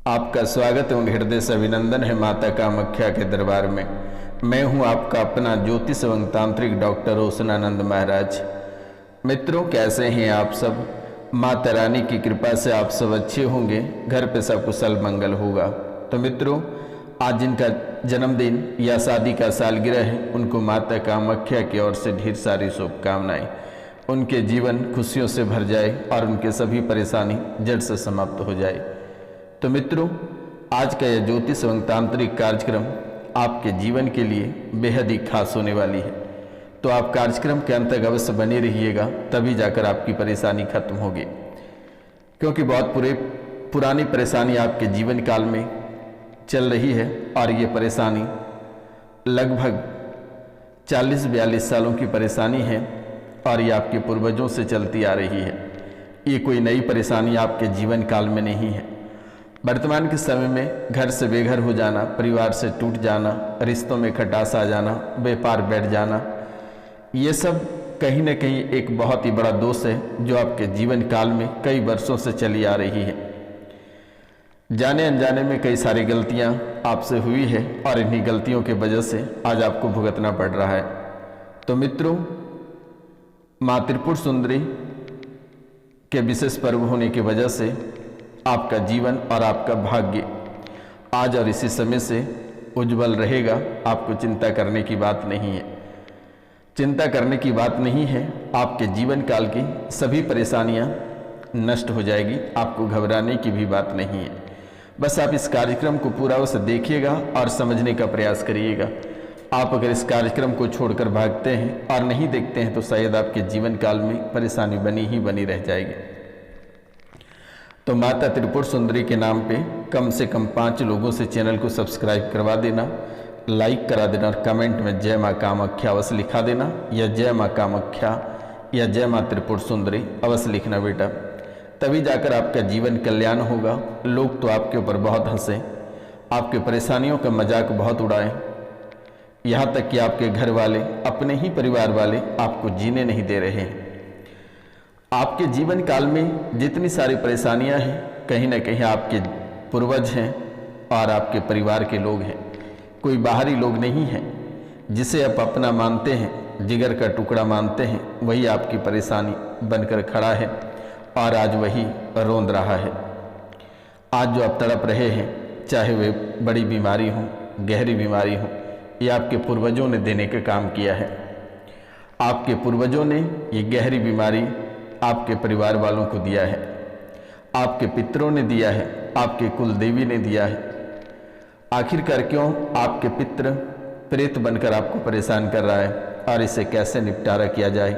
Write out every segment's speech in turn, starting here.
आपका स्वागत एवं हृदय से अभिनंदन है माता कामाख्या के दरबार में। मैं हूं आपका अपना ज्योतिष एवं तांत्रिक डॉक्टर रोशनानंद महाराज। मित्रों, कैसे हैं आप सब? माता रानी की कृपा से आप सब अच्छे होंगे, घर पे सब कुशल मंगल होगा। तो मित्रों, आज जिनका जन्मदिन या शादी का सालगिरह है, उनको माता कामाख्या की ओर से ढेर सारी शुभकामनाएं। उनके जीवन खुशियों से भर जाए और उनके सभी परेशानी जड़ से समाप्त हो जाए। तो मित्रों, आज का यह ज्योतिष एवं तांत्रिक कार्यक्रम आपके जीवन के लिए बेहद ही खास होने वाली है। तो आप कार्यक्रम के अंत तक अवश्य बने रहिएगा, तभी जाकर आपकी परेशानी खत्म होगी। क्योंकि बहुत पुरानी परेशानी आपके जीवन काल में चल रही है और ये परेशानी लगभग 40-42 सालों की परेशानी है और ये आपके पूर्वजों से चलती आ रही है। ये कोई नई परेशानी आपके जीवन काल में नहीं है। वर्तमान के समय में घर से बेघर हो जाना, परिवार से टूट जाना, रिश्तों में खटास आ जाना, व्यापार बैठ जाना, ये सब कहीं न कहीं एक बहुत ही बड़ा दोष है जो आपके जीवन काल में कई वर्षों से चली आ रही है। जाने अनजाने में कई सारी गलतियां आपसे हुई है और इन्हीं गलतियों के वजह से आज आपको भुगतना पड़ रहा है। तो मित्रों, माँ त्रिपुर सुंदरी के विशेष पर्व होने की वजह से आपका जीवन और आपका भाग्य आज और इसी समय से उज्जवल रहेगा। आपको चिंता करने की बात नहीं है। चिंता करने की बात नहीं है। आपके जीवन काल की सभी परेशानियां नष्ट हो जाएगी। आपको घबराने की भी बात नहीं है। बस आप इस कार्यक्रम को पूरा से देखिएगा और समझने का प्रयास करिएगा। आप अगर इस कार्यक्रम को छोड़कर भागते हैं और नहीं देखते हैं तो शायद आपके जीवन काल में परेशानी बनी ही बनी रह जाएगी। तो माता त्रिपुर सुंदरी के नाम पे कम से कम 5 लोगों से चैनल को सब्सक्राइब करवा देना, लाइक करा देना और कमेंट में जय माँ कामाख्या अवश्य लिखा देना, या जय माँ कामाख्या या जय माँ त्रिपुर सुंदरी अवश्य लिखना बेटा। तभी जाकर आपका जीवन कल्याण होगा। लोग तो आपके ऊपर बहुत हंसे, आपके परेशानियों का मजाक बहुत उड़ाएं, यहाँ तक कि आपके घर वाले, अपने ही परिवार वाले आपको जीने नहीं दे रहे हैं। आपके जीवन काल में जितनी सारी परेशानियां हैं, कहीं ना कहीं आपके पूर्वज हैं और आपके परिवार के लोग हैं। कोई बाहरी लोग नहीं है। जिसे आप अपना मानते हैं, जिगर का टुकड़ा मानते हैं, वही आपकी परेशानी बनकर खड़ा है और आज वही रोंद रहा है। आज जो आप तड़प रहे हैं, चाहे वे बड़ी बीमारी हो, गहरी बीमारी हो, ये आपके पूर्वजों ने देने का काम किया है। आपके पूर्वजों ने ये गहरी बीमारी आपके परिवार वालों को दिया है, आपके पितरों ने दिया है, आपके कुल देवी ने दिया है। आखिरकार क्यों आपके पितर प्रेत बनकर आपको परेशान कर रहा है और इसे कैसे निपटारा किया जाए,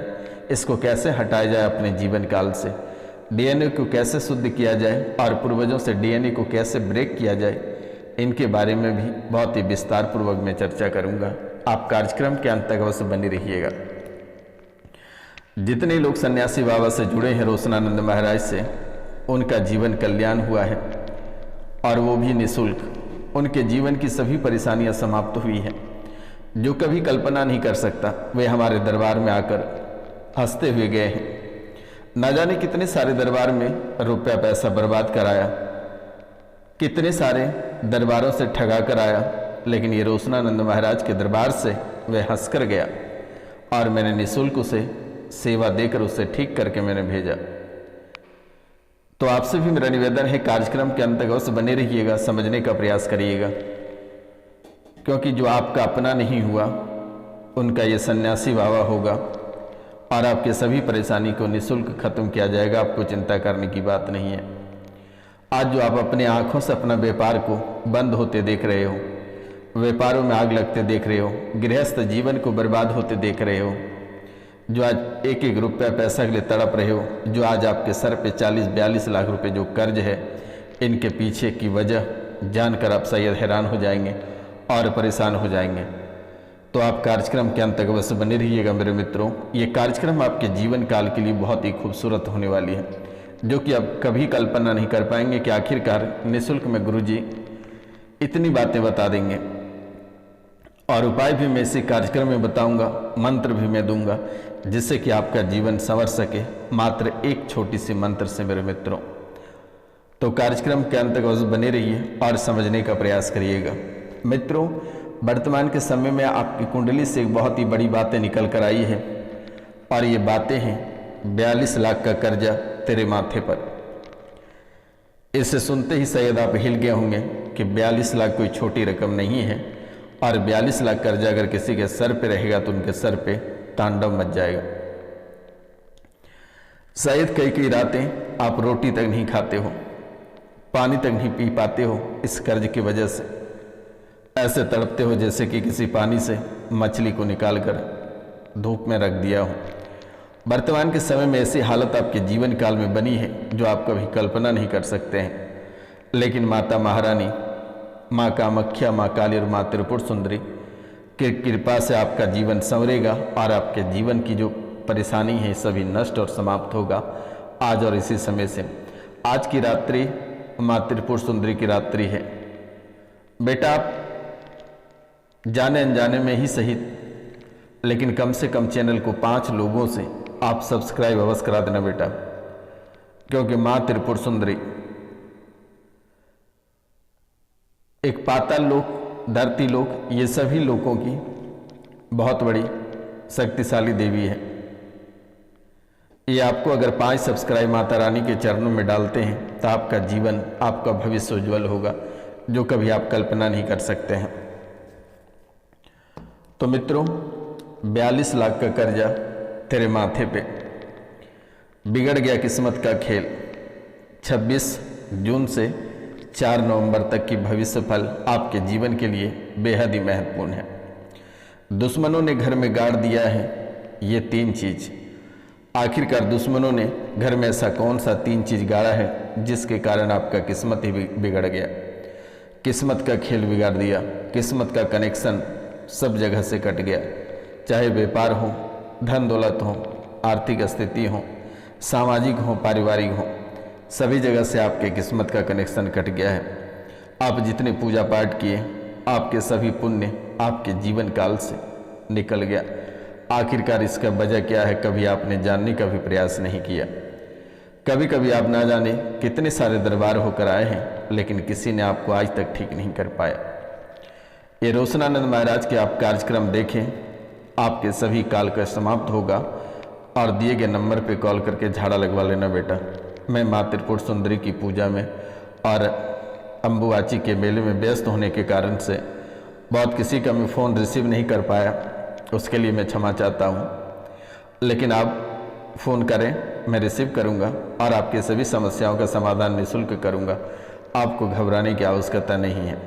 इसको कैसे हटाया जाए अपने जीवन काल से, डीएनए को कैसे शुद्ध किया जाए और पूर्वजों से डीएनए को कैसे ब्रेक किया जाए, इनके बारे में भी बहुत ही विस्तार पूर्वक मैं चर्चा करूंगा। आप कार्यक्रम के अंत तक अवश्य बने रहिएगा। जितने लोग सन्यासी बाबा से जुड़े हैं, रोशनानंद महाराज से, उनका जीवन कल्याण हुआ है और वो भी निःशुल्क। उनके जीवन की सभी परेशानियां समाप्त हुई हैं। जो कभी कल्पना नहीं कर सकता, वे हमारे दरबार में आकर हंसते हुए गए हैं। न जाने कितने सारे दरबार में रुपया पैसा बर्बाद कराया, कितने सारे दरबारों से ठगा कर आया, लेकिन ये रोशनानंद महाराज के दरबार से वह हंसकर गया और मैंने निःशुल्क उसे सेवा देकर उसे ठीक करके मैंने भेजा। तो आपसे भी मेरा निवेदन है, कार्यक्रम के अंत तक अवश्य बने रहिएगा, समझने का प्रयास करिएगा। क्योंकि जो आपका अपना नहीं हुआ, उनका ये सन्यासी बाबा होगा और आपके सभी परेशानी को निःशुल्क खत्म किया जाएगा। आपको चिंता करने की बात नहीं है। आज जो आप अपने आंखों से अपना व्यापार को बंद होते देख रहे हो, व्यापारों में आग लगते देख रहे हो, गृहस्थ जीवन को बर्बाद होते देख रहे हो, जो आज एक एक रुपया पैसा के लिए तड़प रहे हो, जो आज आपके सर पे 40-42 लाख रुपए जो कर्ज है, इनके पीछे की वजह जानकर आप शायद हैरान हो जाएंगे और परेशान हो जाएंगे। तो आप कार्यक्रम के अंत तक अवश्य बने रहिएगा मेरे मित्रों। ये कार्यक्रम आपके जीवन काल के लिए बहुत ही खूबसूरत होने वाली है, जो कि आप कभी कल्पना नहीं कर पाएंगे कि आखिरकार निःशुल्क में गुरुजी इतनी बातें बता देंगे। और उपाय भी मैं इसी कार्यक्रम में बताऊंगा, मंत्र भी मैं दूंगा, जिससे कि आपका जीवन संवर सके, मात्र एक छोटी सी मंत्र से मेरे मित्रों। तो कार्यक्रम के अंत तक अवश्य बने रहिए और समझने का प्रयास करिएगा। मित्रों, वर्तमान के समय में आपकी कुंडली से एक बहुत ही बड़ी बातें निकल कर आई है और ये बातें हैं 42 लाख का कर्जा तेरे माथे पर। इसे सुनते ही शायद आप हिल गए होंगे कि 42 लाख कोई छोटी रकम नहीं है और 42 लाख कर्जा अगर किसी के सर पे रहेगा तो उनके सर पे तांडव मच जाएगा। शायद कई कई रातें आप रोटी तक नहीं खाते हो, पानी तक नहीं पी पाते हो इस कर्ज की वजह से। ऐसे तड़पते हो जैसे कि किसी पानी से मछली को निकालकर धूप में रख दिया हो। वर्तमान के समय में ऐसी हालत आपके जीवन काल में बनी है जो आप कभी कल्पना नहीं कर सकते हैं। लेकिन माता महारानी, माँ कामाख्या, माँ काली और माँ त्रिपुर सुंदरी की कृपा से आपका जीवन संवरेगा और आपके जीवन की जो परेशानी है सभी नष्ट और समाप्त होगा आज और इसी समय से। आज की रात्रि माँ त्रिपुर सुंदरी की रात्रि है। बेटा, आप जाने अनजाने में ही सही, लेकिन कम से कम चैनल को 5 लोगों से आप सब्सक्राइब अवश्य करा देना बेटा, क्योंकि माँ त्रिपुर सुंदरी एक पाताल लोक, धरती लोक, ये सभी लोगों की बहुत बड़ी शक्तिशाली देवी है। ये आपको अगर 5 सब्सक्राइब माता रानी के चरणों में डालते हैं तो आपका जीवन, आपका भविष्य उज्जवल होगा जो कभी आप कल्पना नहीं कर सकते हैं। तो मित्रों, 42 लाख का कर्जा तेरे माथे पे, बिगड़ गया किस्मत का खेल। 26 जून से 4 नवंबर तक की भविष्य फल आपके जीवन के लिए बेहद ही महत्वपूर्ण है। दुश्मनों ने घर में गाड़ दिया है ये 3 चीज। आखिरकार दुश्मनों ने घर में ऐसा कौन सा 3 चीज गाड़ा है जिसके कारण आपका किस्मत ही बिगड़ गया। किस्मत का खेल बिगाड़ दिया, किस्मत का कनेक्शन सब जगह से कट गया। चाहे व्यापार हो, धन दौलत हो, आर्थिक स्थिति हो, सामाजिक हो, पारिवारिक हो, सभी जगह से आपके किस्मत का कनेक्शन कट गया है। आप जितने पूजा पाठ किए, आपके सभी पुण्य आपके जीवन काल से निकल गया। आखिरकार इसका वजह क्या है, कभी आपने जानने का भी प्रयास नहीं किया। कभी कभी आप ना जाने कितने सारे दरबार होकर आए हैं, लेकिन किसी ने आपको आज तक ठीक नहीं कर पाया। ये रोशनानंद महाराज के आप कार्यक्रम देखें, आपके सभी काल का समाप्त होगा। और दिए गए नंबर पे कॉल करके झाड़ा लगवा लेना बेटा। मैं माँ त्रिपुर सुंदरी की पूजा में और अम्बुवाची के मेले में व्यस्त होने के कारण से बहुत किसी का मैं फ़ोन रिसीव नहीं कर पाया, उसके लिए मैं क्षमा चाहता हूँ। लेकिन आप फ़ोन करें, मैं रिसीव करूँगा और आपके सभी समस्याओं का समाधान निःशुल्क करूँगा। आपको घबराने की आवश्यकता नहीं है।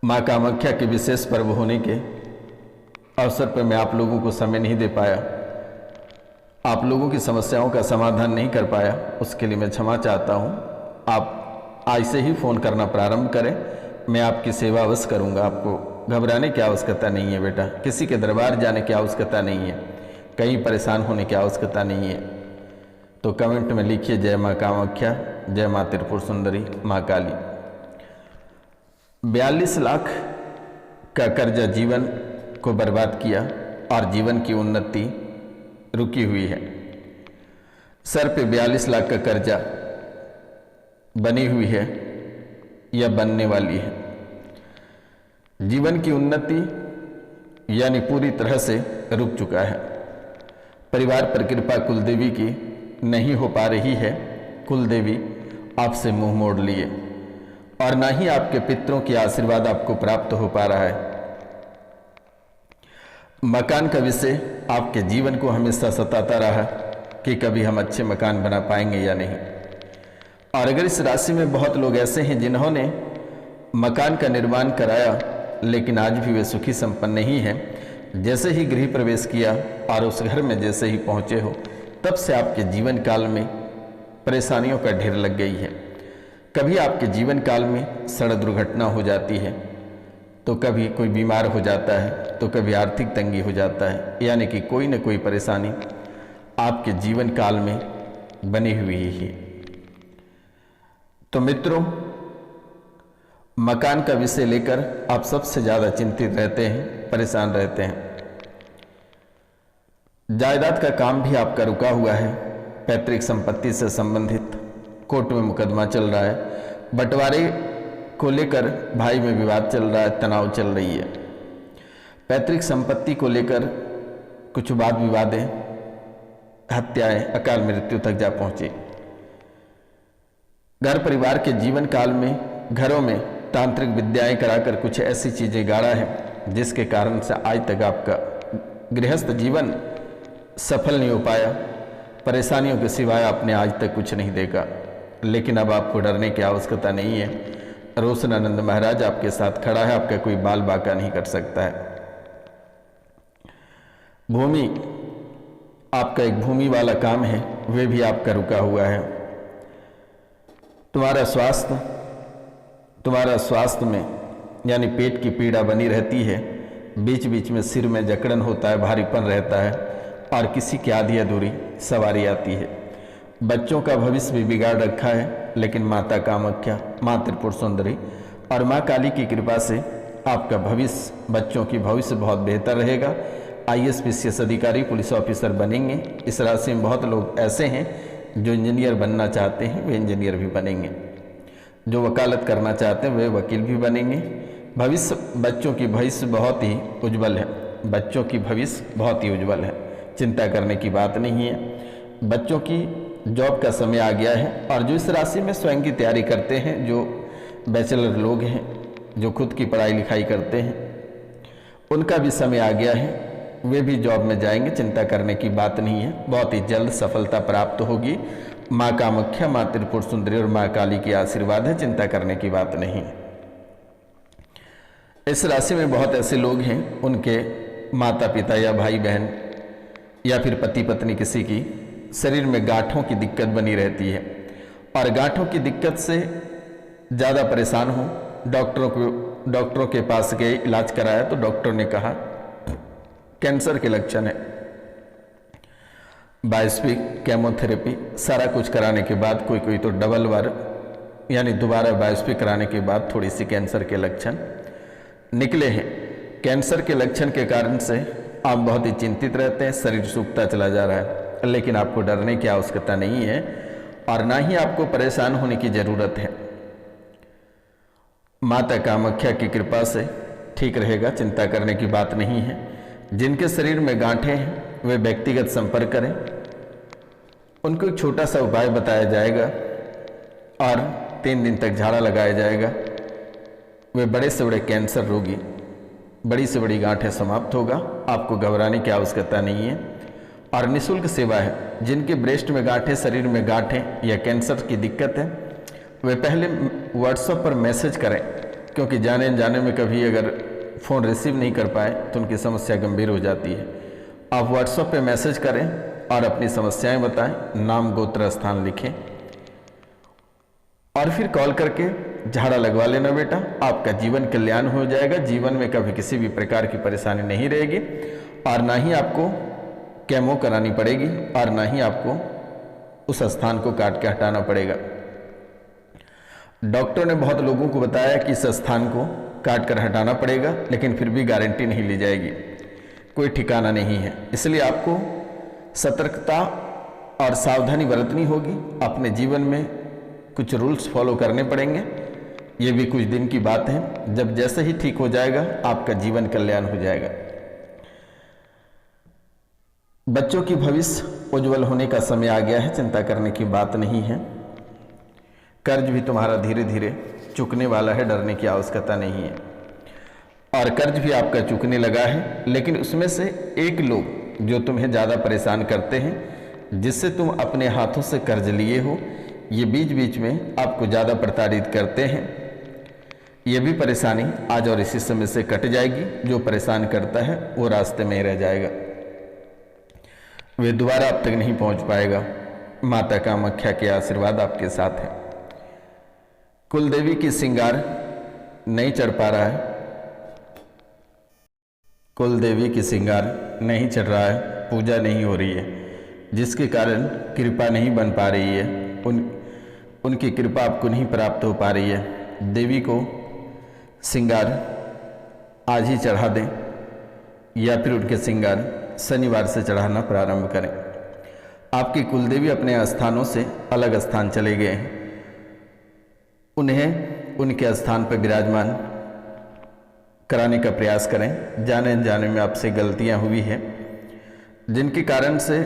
माँ कामाख्या के विशेष पर्व होने के अवसर पर मैं आप लोगों को समय नहीं दे पाया, आप लोगों की समस्याओं का समाधान नहीं कर पाया, उसके लिए मैं क्षमा चाहता हूँ। आप आज से ही फ़ोन करना प्रारंभ करें, मैं आपकी सेवा अवश्य करूँगा। आपको घबराने की आवश्यकता नहीं है बेटा, किसी के दरबार जाने की आवश्यकता नहीं है, कहीं परेशान होने की आवश्यकता नहीं है। तो कमेंट में लिखिए जय माँ कामाख्या, जय माँ त्रिपुर सुंदरी, माँ काली। 42 लाख का कर्जा जीवन को बर्बाद किया और जीवन की उन्नति रुकी हुई है। सर पे 42 लाख का कर्जा बनी हुई है या बनने वाली है। जीवन की उन्नति यानी पूरी तरह से रुक चुका है। परिवार पर कृपा कुलदेवी की नहीं हो पा रही है, कुलदेवी आपसे मुंह मोड़ लिए, और ना ही आपके पितरों की आशीर्वाद आपको प्राप्त हो पा रहा है। मकान का विषय आपके जीवन को हमेशा सताता रहा कि कभी हम अच्छे मकान बना पाएंगे या नहीं। और अगर इस राशि में बहुत लोग ऐसे हैं जिन्होंने मकान का निर्माण कराया लेकिन आज भी वे सुखी संपन्न नहीं हैं। जैसे ही गृह प्रवेश किया और उस घर में जैसे ही पहुंचे हो, तब से आपके जीवन काल में परेशानियों का ढेर लग गई है। कभी आपके जीवन काल में सड़क दुर्घटना हो जाती है, तो कभी कोई बीमार हो जाता है, तो कभी आर्थिक तंगी हो जाता है, यानी कि कोई न कोई परेशानी आपके जीवन काल में बनी हुई है। तो मित्रों, मकान का विषय लेकर आप सबसे ज़्यादा चिंतित रहते हैं, परेशान रहते हैं। जायदाद का काम भी आपका रुका हुआ है, पैतृक संपत्ति से संबंधित कोर्ट में मुकदमा चल रहा है, बंटवारे को लेकर भाई में विवाद चल रहा है, तनाव चल रही है, पैतृक संपत्ति को लेकर कुछ वाद विवादें, हत्याएं, अकाल मृत्यु तक जा पहुंची। घर परिवार के जीवन काल में घरों में तांत्रिक विद्याएं कराकर कुछ ऐसी चीजें गाड़ा है जिसके कारण से आज तक आपका गृहस्थ जीवन सफल नहीं हो पाया। परेशानियों के सिवाय आपने आज तक कुछ नहीं देखा। लेकिन अब आपको डरने की आवश्यकता नहीं है। रोशनानंद महाराज आपके साथ खड़ा है, आपका कोई बाल बाका नहीं कर सकता है। भूमि, आपका एक भूमि वाला काम है, वे भी आपका रुका हुआ है। तुम्हारा स्वास्थ्य में यानी पेट की पीड़ा बनी रहती है, बीच बीच में सिर में जकड़न होता है, भारीपन रहता है और किसी की आधी अधूरी सवारी आती है। बच्चों का भविष्य भी बिगाड़ रखा है, लेकिन माता कामाख्या, माँ त्रिपुर सुंदरी और माँ काली की कृपा से आपका भविष्य, बच्चों की भविष्य बहुत बेहतर रहेगा। IAS PCS अधिकारी, पुलिस ऑफिसर बनेंगे। इस राशि में बहुत लोग ऐसे हैं जो इंजीनियर बनना चाहते हैं, वे इंजीनियर भी बनेंगे। जो वकालत करना चाहते हैं वे वकील भी बनेंगे। भविष्य, बच्चों की भविष्य बहुत ही उज्जवल है। बच्चों की भविष्य बहुत ही उज्जवल है, चिंता करने की बात नहीं है। बच्चों की जॉब का समय आ गया है। और जो इस राशि में स्वयं की तैयारी करते हैं, जो बैचलर लोग हैं, जो खुद की पढ़ाई लिखाई करते हैं, उनका भी समय आ गया है, वे भी जॉब में जाएंगे, चिंता करने की बात नहीं है। बहुत ही जल्द सफलता प्राप्त होगी। माँ कामाख्या, माँ त्रिपुर सुंदरी और माँ काली की आशीर्वाद है, चिंता करने की बात नहीं है। इस राशि में बहुत ऐसे लोग हैं, उनके माता पिता या भाई बहन या फिर पति पत्नी किसी की शरीर में गांठों की दिक्कत बनी रहती है और गांठों की दिक्कत से ज़्यादा परेशान हो। डॉक्टरों के पास गए, इलाज कराया तो डॉक्टर ने कहा कैंसर के लक्षण है। बायोप्सी, केमोथेरेपी, सारा कुछ कराने के बाद कोई तो डबल बार यानी दोबारा बायोप्सी कराने के बाद थोड़ी सी कैंसर के लक्षण निकले हैं। कैंसर के लक्षण के कारण से आप बहुत ही चिंतित रहते हैं, शरीर सूखता चला जा रहा है। लेकिन आपको डरने की आवश्यकता नहीं है और ना ही आपको परेशान होने की जरूरत है। माता कामाख्या की कृपा से ठीक रहेगा, चिंता करने की बात नहीं है। जिनके शरीर में गांठें हैं वे व्यक्तिगत संपर्क करें, उनको एक छोटा सा उपाय बताया जाएगा और 3 दिन तक झाड़ा लगाया जाएगा। वे बड़े से बड़े कैंसर रोगी, बड़ी से बड़ी गांठें समाप्त होगा। आपको घबराने की आवश्यकता नहीं है और निःशुल्क सेवा है। जिनके ब्रेस्ट में गांठें, शरीर में गांठें या कैंसर की दिक्कत है, वे पहले व्हाट्सएप पर मैसेज करें, क्योंकि जाने अनजाने में कभी अगर फ़ोन रिसीव नहीं कर पाए तो उनकी समस्या गंभीर हो जाती है। आप व्हाट्सएप पे मैसेज करें और अपनी समस्याएं बताएं, नाम गोत्र स्थान लिखें और फिर कॉल करके झाड़ा लगवा लेना बेटा, आपका जीवन कल्याण हो जाएगा। जीवन में कभी किसी भी प्रकार की परेशानी नहीं रहेगी और ना ही आपको केमो करानी पड़ेगी और ना ही आपको उस स्थान को काट के हटाना पड़ेगा। डॉक्टर ने बहुत लोगों को बताया कि इस स्थान को काट कर हटाना पड़ेगा, लेकिन फिर भी गारंटी नहीं ली जाएगी, कोई ठिकाना नहीं है। इसलिए आपको सतर्कता और सावधानी बरतनी होगी। अपने जीवन में कुछ रूल्स फॉलो करने पड़ेंगे। ये भी कुछ दिन की बात है, जब जैसे ही ठीक हो जाएगा आपका जीवन कल्याण हो जाएगा। बच्चों की भविष्य उज्जवल होने का समय आ गया है, चिंता करने की बात नहीं है। कर्ज भी तुम्हारा धीरे धीरे चुकने वाला है, डरने की आवश्यकता नहीं है। और कर्ज भी आपका चुकने लगा है, लेकिन उसमें से एक लोग जो तुम्हें ज़्यादा परेशान करते हैं, जिससे तुम अपने हाथों से कर्ज लिए हो, ये बीच बीच में आपको ज़्यादा प्रताड़ित करते हैं। ये भी परेशानी आज और इसी समय से कट जाएगी। जो परेशान करता है वो रास्ते में ही रह जाएगा, वे दोबारा अब तक नहीं पहुंच पाएगा। माता कामाख्या के आशीर्वाद आपके साथ है। कुल देवी की श्रृंगार नहीं चढ़ पा रहा है, कुल देवी की श्रृंगार नहीं चढ़ रहा है, पूजा नहीं हो रही है, जिसके कारण कृपा नहीं बन पा रही है। उनकी कृपा आपको नहीं प्राप्त हो पा रही है। देवी को श्रृंगार आज ही चढ़ा दें या फिर उनके श्रृंगार शनिवार से चढ़ाना प्रारंभ करें। आपकी कुलदेवी अपने स्थानों से अलग स्थान चले गए हैं। उन्हें उनके स्थान पर विराजमान कराने का प्रयास करें। जाने अनजाने में आपसे गलतियां हुई हैं जिनके कारण से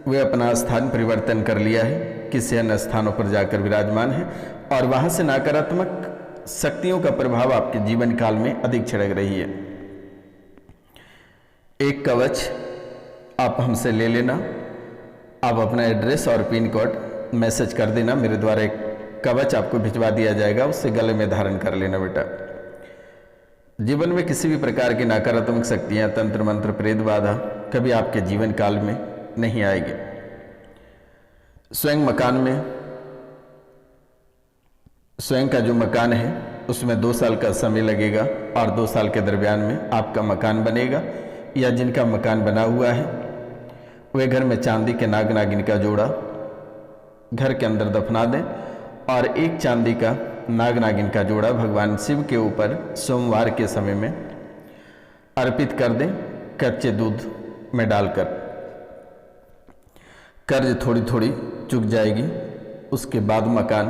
वे अपना स्थान परिवर्तन कर लिया है, किसी अन्य स्थानों पर जाकर विराजमान है और वहां से नकारात्मक शक्तियों का प्रभाव आपके जीवन काल में अधिक छिड़क रही है। एक कवच आप हमसे ले लेना। आप अपना एड्रेस और पिन कोड मैसेज कर देना, मेरे द्वारा एक कवच आपको भिजवा दिया जाएगा, उससे गले में धारण कर लेना बेटा। जीवन में किसी भी प्रकार की नकारात्मक शक्तियां, तंत्र मंत्र, प्रेत बाधा कभी आपके जीवन काल में नहीं आएगी। स्वयं मकान में, स्वयं का जो मकान है उसमें 2 साल का समय लगेगा और 2 साल के दरमियान में आपका मकान बनेगा, या जिनका मकान बना हुआ है वे घर में चांदी के नाग नागिन का जोड़ा घर के अंदर दफना दें और एक चांदी का नाग नागिन का जोड़ा भगवान शिव के ऊपर सोमवार के समय में अर्पित कर दें, कच्चे दूध में डालकर। कर्ज थोड़ी थोड़ी चुक जाएगी। उसके बाद मकान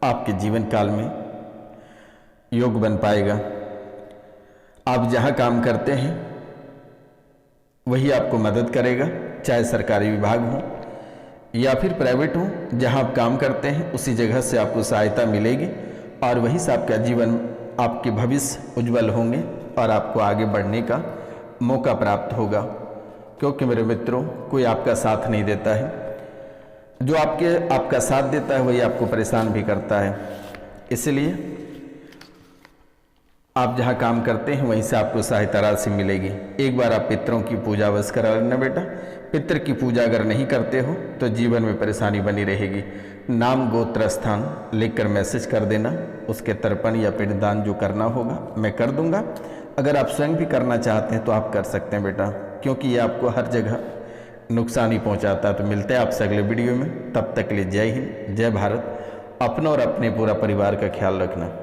आपके जीवन काल में योग बन पाएगा। आप जहां काम करते हैं वही आपको मदद करेगा, चाहे सरकारी विभाग हो या फिर प्राइवेट हो। जहां आप काम करते हैं उसी जगह से आपको सहायता मिलेगी और वहीं से आपका जीवन, आपके भविष्य उज्जवल होंगे और आपको आगे बढ़ने का मौका प्राप्त होगा। क्योंकि मेरे मित्रों, कोई आपका साथ नहीं देता है, जो आपका साथ देता है वही आपको परेशान भी करता है। इसलिए आप जहाँ काम करते हैं वहीं से आपको सहायता राशि मिलेगी। एक बार आप पितरों की पूजा अवश्य करा लेना बेटा। पितर की पूजा अगर नहीं करते हो तो जीवन में परेशानी बनी रहेगी। नाम गोत्र स्थान लिखकर मैसेज कर देना, उसके तर्पण या पिंडदान जो करना होगा मैं कर दूंगा। अगर आप स्वयं भी करना चाहते हैं तो आप कर सकते हैं बेटा, क्योंकि ये आपको हर जगह नुकसान ही पहुँचाता है। तो मिलते हैं आपसे अगले वीडियो में, तब तक के लिए जय हिंद, जय भारत। अपना और अपने पूरा परिवार का ख्याल रखना।